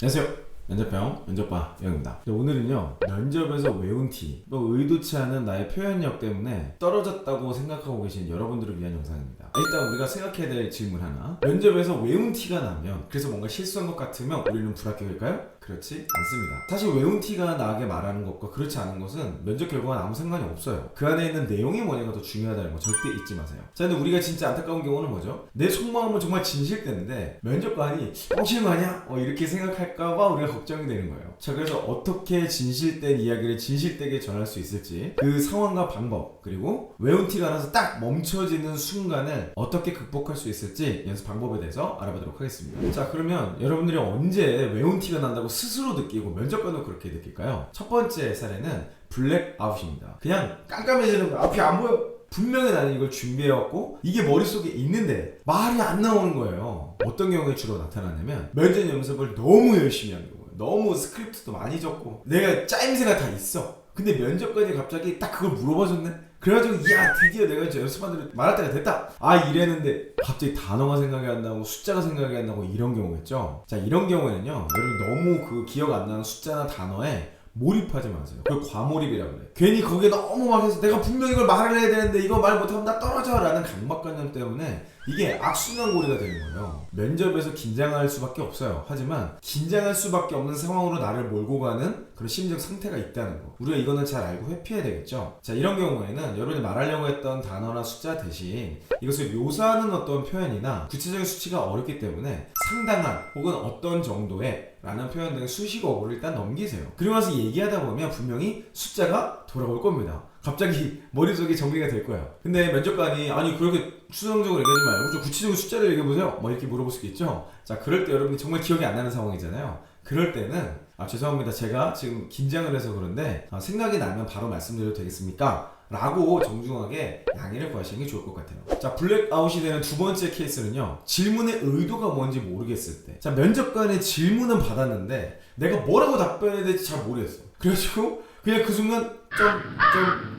안녕하세요. 면접병 면접봐 영입니다. 오늘은요, 면접에서 외운 티, 또 의도치 않은 나의 표현력 때문에 떨어졌다고 생각하고 계신 여러분들을 위한 영상입니다. 일단 우리가 생각해야 될 질문 하나. 면접에서 외운 티가 나면, 그래서 뭔가 실수한 것 같으면 우리는 불합격일까요? 그렇지 않습니다. 사실 외운 티가 나게 말하는 것과 그렇지 않은 것은 면접 결과와 아무 상관이 없어요. 그 안에 있는 내용이 뭐냐가 더 중요하다는 거 절대 잊지 마세요. 자, 근데 우리가 진짜 안타까운 경우는 뭐죠? 내 속마음은 정말 진실되는데 면접관이 뻥치는 거 아니야? 이렇게 생각할까봐 우리가 걱정이 되는 거예요. 자, 그래서 어떻게 진실된 이야기를 진실되게 전할 수 있을지, 그 상황과 방법, 그리고 외운 티가 나서 딱 멈춰지는 순간을 어떻게 극복할 수 있을지 연습 방법에 대해서 알아보도록 하겠습니다. 자, 그러면 여러분들이 언제 외운 티가 난다고 스스로 느끼고 면접관도 그렇게 느낄까요? 첫 번째 사례는 블랙아웃입니다. 그냥 깜깜해지는 거야. 앞이 안 보여. 분명히 나는 이걸 준비해왔고 이게 머릿속에 있는데 말이 안 나오는 거예요. 어떤 경우에 주로 나타나냐면, 면접 연습을 너무 열심히 하는 거예요. 너무 스크립트도 많이 적고 내가 짜임새가 다 있어. 근데 면접관이 갑자기 딱 그걸 물어봐줬네? 그래가지고 야, 드디어 내가 이제 연습한 대로 말할 때가 됐다, 이랬는데 갑자기 단어가 생각이 안 나고 숫자가 생각이 안 나고 이런 경우겠죠. 자, 이런 경우에는요, 여러분 너무 그 기억 안 나는 숫자나 단어에 몰입하지 마세요. 그걸 과몰입이라고 그래. 괜히 거기에 너무 막 해서 내가 분명히 이걸 말을 해야 되는데 이거 말 못하면 나 떨어져 라는 강박관념 때문에 이게 악순환고리가 되는 거예요. 면접에서 긴장할 수밖에 없어요. 하지만 긴장할 수밖에 없는 상황으로 나를 몰고 가는 그런 심리적 상태가 있다는 거, 우리가 이거는 잘 알고 회피해야 되겠죠. 자, 이런 경우에는 여러분이 말하려고 했던 단어나 숫자 대신 이것을 묘사하는 어떤 표현이나 구체적인 수치가 어렵기 때문에 상당한 혹은 어떤 정도의 라는 표현 등의 수식어를 일단 넘기세요. 그리고 나서 얘기하다 보면 분명히 숫자가 돌아올 겁니다. 갑자기 머릿속에 정리가 될 거야. 근데 면접관이 아니 그렇게 수동적으로 얘기하지 말고 좀 구체적인 숫자를 얘기해보세요, 이렇게 물어볼 수 있겠죠. 자, 그럴 때 여러분이 정말 기억이 안 나는 상황이잖아요. 그럴 때는 죄송합니다, 제가 지금 긴장을 해서 그런데 생각이 나면 바로 말씀드려도 되겠습니까? 라고 정중하게 양해를 구하시는 게 좋을 것 같아요. 자, 블랙아웃이 되는 두 번째 케이스는요, 질문의 의도가 뭔지 모르겠을 때. 자, 면접관의 질문은 받았는데 내가 뭐라고 답변해야 될지 잘 모르겠어. 그래가지고 그냥 그 순간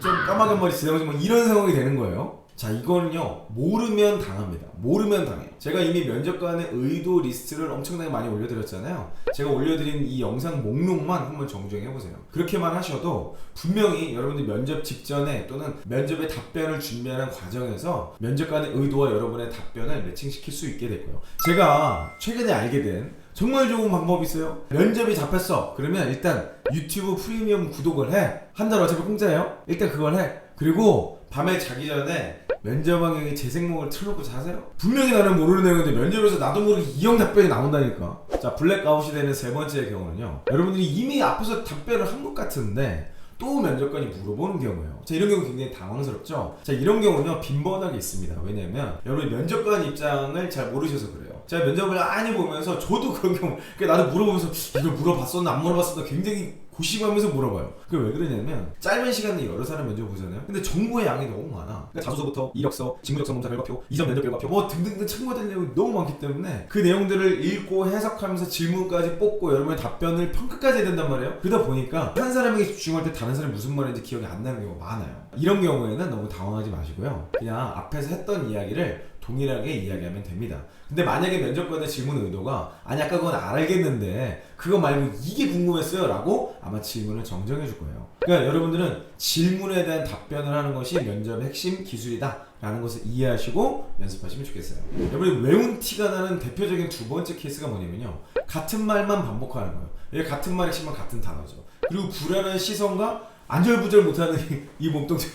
좀 까마귀 머리 지나가지 뭐 이런 상황이 되는 거예요. 자, 이거는요, 모르면 당합니다. 모르면 당해요. 제가 이미 면접관의 의도 리스트를 엄청나게 많이 올려드렸잖아요. 제가 올려드린 이 영상 목록만 한번 정주행해보세요. 그렇게만 하셔도 분명히 여러분들 면접 직전에 또는 면접의 답변을 준비하는 과정에서 면접관의 의도와 여러분의 답변을 매칭시킬 수 있게 될 거예요. 제가 최근에 알게 된 정말 좋은 방법이 있어요. 면접이 잡혔어. 그러면 일단 유튜브 프리미엄 구독을 해. 한 달 어차피 공짜예요. 일단 그걸 해. 그리고 밤에 자기 전에 면접 방향의 재생목을 틀어놓고 자세요. 분명히 나는 모르는 내용인데 면접에서 나도 모르게 이형 답변이 나온다니까. 자, 블랙아웃이 되는 세 번째 경우는요, 여러분들이 이미 앞에서 답변을 한 것 같은데 또 면접관이 물어보는 경우예요. 자, 이런 경우 굉장히 당황스럽죠. 자, 이런 경우는요 빈번하게 있습니다. 왜냐면 여러분이 면접관 입장을 잘 모르셔서 그래요. 제가 면접을 많이 보면서 저도 그런 경우, 나도 물어보면서 이걸 물어봤었나 안 물어봤었나 굉장히 고심하면서 물어봐요. 그게 왜 그러냐면 짧은 시간에 여러 사람 면접 보잖아요. 근데 정보의 양이 너무 많아. 그러니까 자소서부터 이력서, 직무적성 검사 결과표, 이전 면접 결과표 뭐 등등등 참고될 내용이 너무 많기 때문에 그 내용들을 읽고 해석하면서 질문까지 뽑고 여러분의 답변을 평가까지 해야 된단 말이에요. 그러다 보니까 한 사람에게 집중할 때 다른 사람이 무슨 말인지 기억이 안 나는 경우가 많아요. 이런 경우에는 너무 당황하지 마시고요, 그냥 앞에서 했던 이야기를 동일하게 이야기하면 됩니다. 근데 만약에 면접관의 질문 의도가 아니 아까 그건 알겠는데 그거 말고 이게 궁금했어요 라고 아마 질문을 정정해 줄 거예요. 그러니까 여러분들은 질문에 대한 답변을 하는 것이 면접의 핵심 기술이다 라는 것을 이해하시고 연습하시면 좋겠어요. 여러분이 외운 티가 나는 대표적인 두 번째 케이스가 뭐냐면요, 같은 말만 반복하는 거예요. 여기 같은 말의 핵심은 같은 단어죠. 그리고 불안한 시선과 안절부절 못하는 이 몸동작,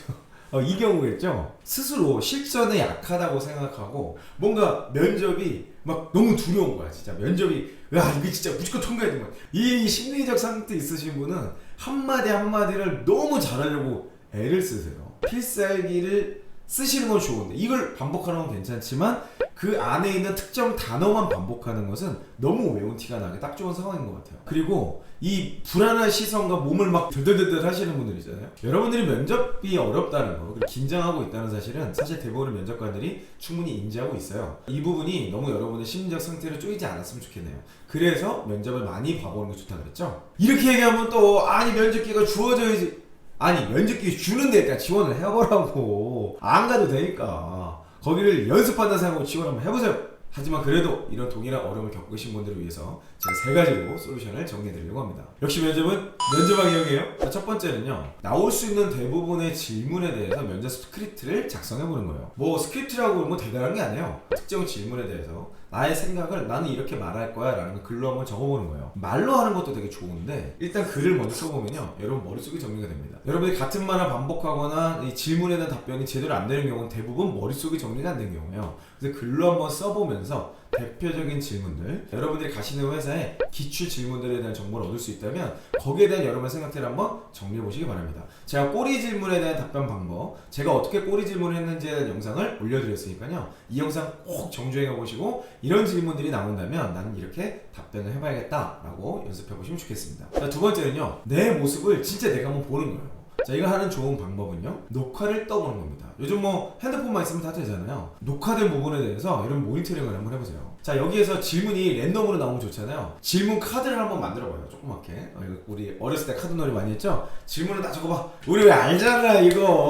이 경우겠죠. 스스로 실전에 약하다고 생각하고 뭔가 면접이 막 너무 두려운 거야. 진짜 면접이 야 이거 진짜 무조건 통과해야 되는 거야. 이 심리적 상태 있으신 분은 한마디 한마디를 너무 잘하려고 애를 쓰세요. 필살기를 쓰시는 건 좋은데 이걸 반복하는 건 괜찮지만 그 안에 있는 특정 단어만 반복하는 것은 너무 외운 티가 나게 딱 좋은 상황인 것 같아요. 그리고 이 불안한 시선과 몸을 막 들들들들 하시는 분들 있잖아요. 여러분들이 면접이 어렵다는 거, 그리고 긴장하고 있다는 사실은 사실 대부분의 면접관들이 충분히 인지하고 있어요. 이 부분이 너무 여러분의 심리적 상태를 쪼이지 않았으면 좋겠네요. 그래서 면접을 많이 봐보는 게 좋다 그랬죠. 이렇게 얘기하면 또 아니 면접기가 주어져야지. 아니 면접기 주는데 일단 지원을 해보라고. 안 가도 되니까 거기를 연습한다는 생각으로 지원 한번 해보세요. 하지만 그래도 이런 동일한 어려움을 겪으신 분들을 위해서 제가 3가지로 솔루션을 정리해드리려고 합니다. 역시 면접은 면접하기 형이에요. 자, 첫 번째는요, 나올 수 있는 대부분의 질문에 대해서 면접 스크립트를 작성해보는 거예요. 뭐 스크립트라고 뭐 대단한 게 아니에요. 특정 질문에 대해서 나의 생각을 나는 이렇게 말할 거야 라는 걸 글로 한번 적어보는 거예요. 말로 하는 것도 되게 좋은데 일단 글을 먼저 써보면요, 여러분 머릿속에 정리가 됩니다. 여러분이 같은 말을 반복하거나 이 질문에 대한 답변이 제대로 안 되는 경우는 대부분 머릿속에 정리가 안 되는 경우예요. 그래서 글로 한번 써보면서 대표적인 질문들, 여러분들이 가시는 회사에 기출 질문들에 대한 정보를 얻을 수 있다면 거기에 대한 여러분의 생각들을 한번 정리해 보시기 바랍니다. 제가 꼬리 질문에 대한 답변 방법, 제가 어떻게 꼬리 질문을 했는지에 대한 영상을 올려드렸으니까요, 이 영상 꼭 정주행해 보시고 이런 질문들이 나온다면 나는 이렇게 답변을 해봐야겠다 라고 연습해 보시면 좋겠습니다. 자, 두 번째는요, 내 모습을 진짜 내가 한번 보는 거예요. 자, 이거 하는 좋은 방법은요, 녹화를 떠보는 겁니다. 요즘 뭐 핸드폰만 있으면 다 되잖아요. 녹화된 부분에 대해서 여러분 모니터링을 한번 해보세요. 자, 여기에서 질문이 랜덤으로 나오면 좋잖아요. 질문 카드를 한번 만들어봐요. 조그맣게. 우리 어렸을 때 카드 놀이 많이 했죠? 질문을 다 적어봐. 우리 왜 알잖아 이거.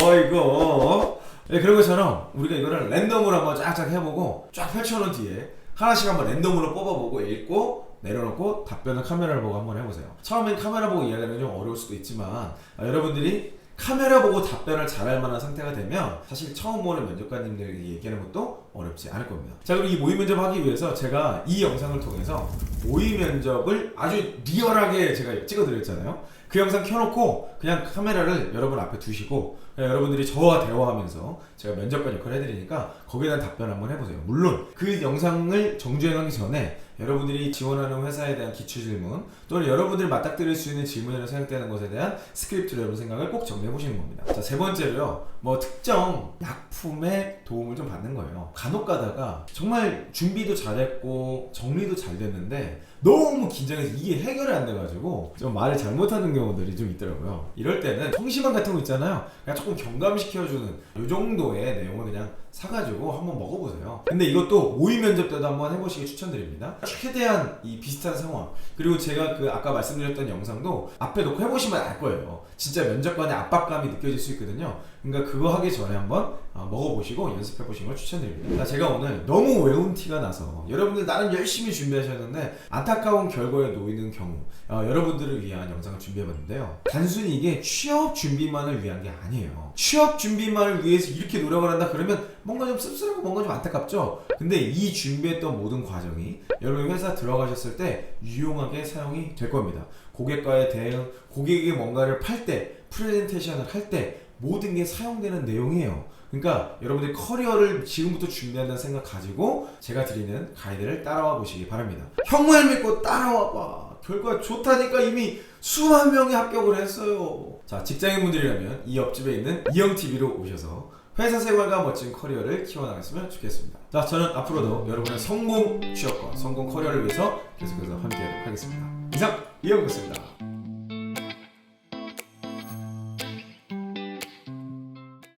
네, 그런 것처럼 우리가 이거를 랜덤으로 한번 쫙쫙 해보고 쫙 펼쳐놓은 뒤에 하나씩 한번 랜덤으로 뽑아보고 읽고 내려놓고 답변을 카메라를 보고 한번 해보세요. 처음엔 카메라 보고 이야기하는 게 좀 어려울 수도 있지만 여러분들이 카메라 보고 답변을 잘할 만한 상태가 되면 사실 처음 보는 면접관님들에게 얘기하는 것도 어렵지 않을 겁니다. 자, 그리고 이 모의 면접 하기 위해서 제가 이 영상을 통해서 모의 면접을 아주 리얼하게 제가 찍어드렸잖아요. 그 영상 켜놓고 그냥 카메라를 여러분 앞에 두시고 여러분들이 저와 대화하면서 제가 면접관 역할을 해드리니까 거기에 대한 답변 한번 해보세요. 물론 그 영상을 정주행하기 전에 여러분들이 지원하는 회사에 대한 기출 질문 또는 여러분들이 맞닥뜨릴 수 있는 질문이라고 생각되는 것에 대한 스크립트로 여러분 생각을 꼭 정리해 보시는 겁니다. 자, 세 번째로요, 뭐 특정 약품의 도움을 좀 받는 거예요. 간혹 가다가 정말 준비도 잘했고 정리도 잘 됐는데 너무 긴장해서 이게 해결이 안 돼가지고 좀 말을 잘못하는 경우들이 좀 있더라고요. 이럴 때는 청심환 같은 거 있잖아요. 그냥 조금 경감시켜주는 이 정도의 내용을 그냥 사가지고 한번 먹어보세요. 근데 이것도 모의 면접 때도 한번 해보시기 추천드립니다. 최대한 이 비슷한 상황, 그리고 제가 그 아까 말씀드렸던 영상도 앞에 놓고 해보시면 알 거예요. 진짜 면접관의 압박감이 느껴질 수 있거든요. 그러니까 그거 하기 전에 한번 먹어보시고 연습해보시는 걸 추천드립니다. 제가 오늘 너무 외운 티가 나서 여러분들 나름 열심히 준비하셨는데 안타까운 결과에 놓이는 경우 여러분들을 위한 영상을 준비해봤는데요, 단순히 이게 취업 준비만을 위한 게 아니에요. 취업 준비만을 위해서 이렇게 노력을 한다 그러면 뭔가 좀 씁쓸하고 뭔가 좀 안타깝죠. 근데 이 준비했던 모든 과정이 여러분 회사 들어가셨을 때 유용하게 사용이 될 겁니다. 고객과의 대응, 고객에게 뭔가를 팔 때, 프레젠테이션을 할 때 모든 게 사용되는 내용이에요. 그러니까 여러분들이 커리어를 지금부터 준비한다는 생각 가지고 제가 드리는 가이드를 따라와 보시기 바랍니다. 형을 믿고 따라와 봐. 결과 좋다니까 이미 수만 명이 합격을 했어요. 자, 직장인분들이라면 이 옆집에 있는 이영TV로 오셔서 회사 생활과 멋진 커리어를 키워나갔으면 좋겠습니다. 자, 저는 앞으로도 여러분의 성공 취업과 성공 커리어를 위해서 계속해서 함께하도록 하겠습니다. 이상 이영이었습니다.